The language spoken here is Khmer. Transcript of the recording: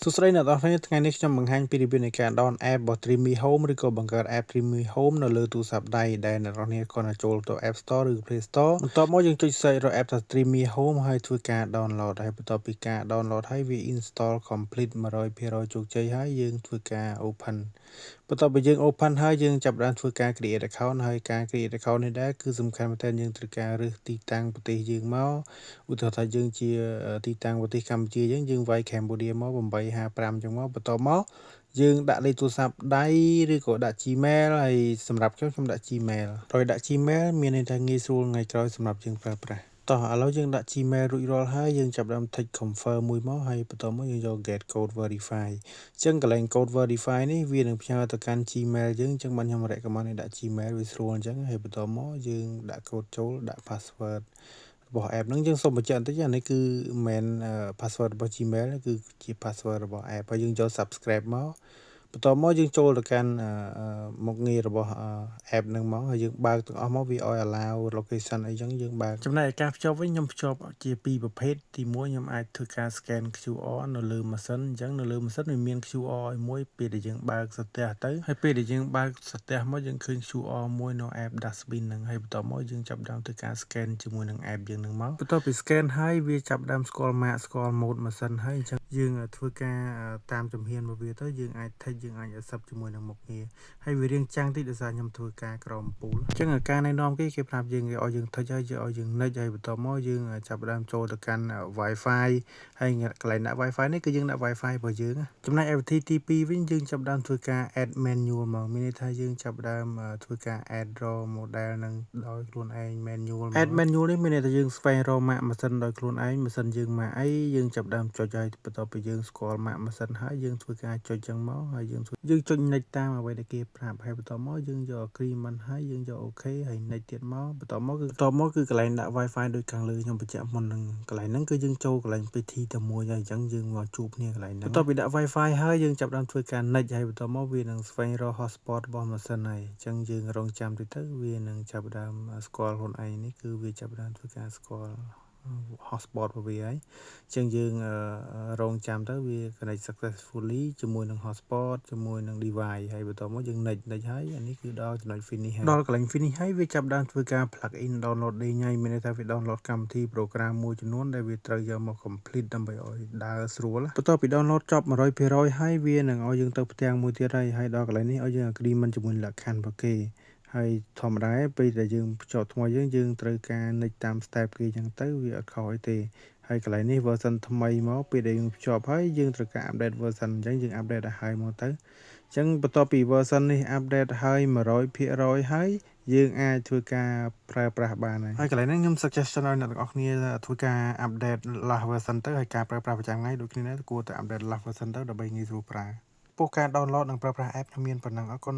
សួស្តីអ្នកនរគ្នាថ្ងៃនេះខ្ញុំបង្ហាញពីរបៀបនៃការdownload app របស់ Dreamy Home ឬក៏បង្កើត app Dreamy Home នៅលើទូរស័ព្ទដៃដែលអ្នកនរគ្នាគ្រាន់តែចូលទៅ App Store ឬ Play Store បន្ទាប់មកយើងចុច search រក app ថា Dreamy Home ហើយធ្វើការ download ហើយបន្ទាប់ពីការ download ហើយវា install complete 100%ជោគជ័យហើយយើងធ្វើការ open បន្ទាប់ពីយើង open ហើយយើងចាប់ផ្ដើមធ្វើការ create account ហើយការ create account នេះដែរគឺសំខាន់មែនទែនយើងត្រូវការរើសទីតាំងប្រទេសយើងមកឧទាហរណ៍ថាយើងជាទីតាំងប្រទេសកម្ពុជាយើងវាយ Cambodia មក855អញ្ចឹងមកបន្ទាប់មកយើងដាក់លេខទូរស័ព្ទដៃឬក៏ដាក់ Gmail ហើយសម្រាប់ខ្ញុំដាក់ Gmail ដោយដាក់ Gmail មានន័យថាងាយស្រួលថ្ងៃក្រោយសម្រាប់យើងប្រើប្រាស់តោះឥឡូវយើងដាក់ Gmail រួចរាល់ហើយយើងចាប់ផ្ដើម tick confirm មួយមកហើយបន្ទាប់មកយើងយក get code verify អញ្ចឹងកន្លែង code verify នេះវានឹងផ្ញើទៅកាន់ Gmail យើងអញ្ចឹងបានខ្ញុំ recommend ឲ្យដាក់ Gmail វាស្រួលអញ្ចឹងហើយបន្ទាប់មកយើងដាក់ code ចូលដាក់ password របស់ app ហ្នឹងយើងសូមបញ្ជាក់បន្តិចអានេះគឺមិន password របស់ Gmail គឺជា password របស់ app ហើយយើងយក subscribe មកបន្ទាប់មកយើងចូលទៅកាន់មុខងាររបស់ app ហ្នឹងមកហើយយើងបើកទាំងអស់មកវាឲ្យ allow location អីចឹងយើងបើកចំណែកឯការភ្ជាប់វិញខ្ញុំភ្ជាប់ជាពីរប្រភេទទី1ខ្ញុំអាចធ្វើការ scan QR នៅលើម៉ាស៊ីនអញ្ចឹងនៅលើម៉ាស៊ីនវាមាន QR ឲ្យមួយពេលដែលយើងបើកសត្វទៅហើយពេលដែលយើងបើកសត្វមកយើងឃើញ QR មួយនៅ app dustbin ហ្នឹងហើយបន្ទាប់មកយើងចាប់ផ្ដើមធ្វើការ scan ជាមួយនឹង app យើងហ្នឹងមកបន្ទាប់ពី scan ហើយវាចាប់ផ្ដើមស្គាល់ mark ស្គាល់ mode ម៉ាស៊ីនហើយអញ្ចឹងយើងធ្វើការតាមជំហានរបស់វាទៅយើងអាច tick យើងអាច accept ជាមួយនឹងមុខងារហើយវារៀងចាំងតិចដោយសារខ្ញុំធ្វើការក្រោមពូលអញ្ចឹងការណែនាំគេប្រាប់យើងឲ្យយើង tick ហើយឲ្យយើង next ហើយបន្ទាប់មកយើងចាប់ផ្ដើមចូលទៅកាន់ Wi-Fi ហើយកន្លែងដាក់ Wi-Fi នេះគឺយើងដាក់ Wi-Fi របស់យើងចំណែកឯវិធីទី2វិញយើងចាប់ផ្ដើមធ្វើការ add manual មកមានន័យថាយើងចាប់ផ្ដើមធ្វើការ add raw model នឹងដោយខ្លួនឯង manual add manual នេះមានន័យថាយើងស្វែងរក mark ម៉ាស៊ីនដោយខ្លួនឯងម៉ាស៊ីនយើង mark អីយើងចាប់ផ្ដើមចុចហើយបន្ទាប់ពីយើងស្គាល់ mark ម៉ាស៊ីនហើយយើងធ្វើការចុចចឹងមកហើយយើងចុច next តាមអ្វីដែលគេប្រាប់ហើយបន្ទាប់មកយើងយក agreement ហើយយើងយក OK ហើយ next ទៀតមកបន្ទាប់មកគឺកន្លែងដាក់ Wi-Fi ដូចខាងលើខ្ញុំបញ្ជាក់មុនហ្នឹងកន្លែងហ្នឹងគឺយើងចូលកន្លែងពិធីតែមួយហើយអញ្ចឹងយើងមកជួបគ្នាកន្លែងហ្នឹងបន្ទាប់ពីដាក់ Wi-Fi ហើយយើងចាប់ផ្ដើមធ្វើការ next ហើយបន្ទាប់មកវានឹងស្វែងរក hotspot របស់ម៉ាស៊ីនហើយអញ្ចឹងយើងរងចាំតិចទៅវានឹងចាប់ផ្ដើមស្គាល់ខ្លួនឯងនេះគឺវាចាប់ផ្ដើមធ្វើការស្គាល់ hotspot របស់វាហើយអញ្ចឹងយើងរងចាំទៅវា connect successfully ជាមួយនឹង hotspot ជាមួយនឹង device ហើយបន្ទាប់មកយើង next ហើយអានេះគឺដល់ចំណុច finish ហើយដល់កន្លែង finish ហើយវាចាប់ផ្ដើមធ្វើការ plug in download ដេញហើយមានន័យថាវា download កម្មវិធី program មួយចំនួនដែលវាត្រូវយកមក complete ដើម្បីឲ្យដើរស្រួលបន្ទាប់ពី download ចប់ 100% ហើយវានឹងឲ្យយើងទៅផ្ទាំងមួយទៀតហើយដល់កន្លែងនេះឲ្យយើង agreement ជាមួយលក្ខខណ្ឌរបស់គេហើយធម្មតាពេលដែលយើងភ្ជាប់ថ្មីយើងត្រូវការ next តាម step គេអញ្ចឹងទៅវាអត់ខុសអីទេហើយកន្លែងនេះ version ថ្មីមកពេលដែលយើងភ្ជាប់ហើយយើងត្រូវការ update version អញ្ចឹងយើង update ឲ្យហើយមកទៅអញ្ចឹងបន្ទាប់ពី version នេះ update ហើយ 100% ហើយយើងអាចធ្វើការប្រើប្រាស់បានហើយកន្លែងនេះខ្ញុំ suggestion ឲ្យអ្នកទាំងអស់គ្នាធ្វើការ update last version ទៅហើយការប្រើប្រាស់ប្រចាំថ្ងៃដូចគ្នាដែរគួរតែ update last version ទៅដើម្បីងាយស្រួលប្រើពោះការ download និងប្រើប្រាស់ app ខ្ញុំមានប៉ុណ្ណឹងអរគុណ